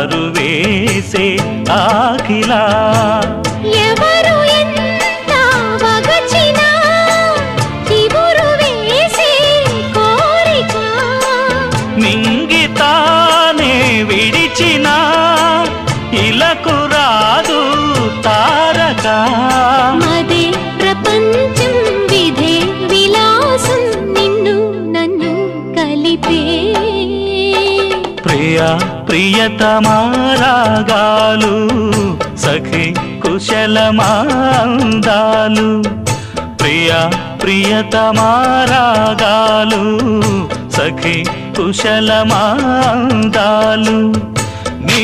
దారు వేసే ఆఖిలా ఎవరు ఎంత వగచినా చిగురు వేసే కోరిక మింగితానే విడిచిన ఇలకు రాదు తారక మదే ప్రపంచం విధే విలాసం నిన్ను నన్ను కలిపే ప్రియ ప్రియతమారాగాలు సఖి కుశలమాందాలు ప్రియ ప్రియతమారాగాలు సఖి కుశలమాందాలు నీ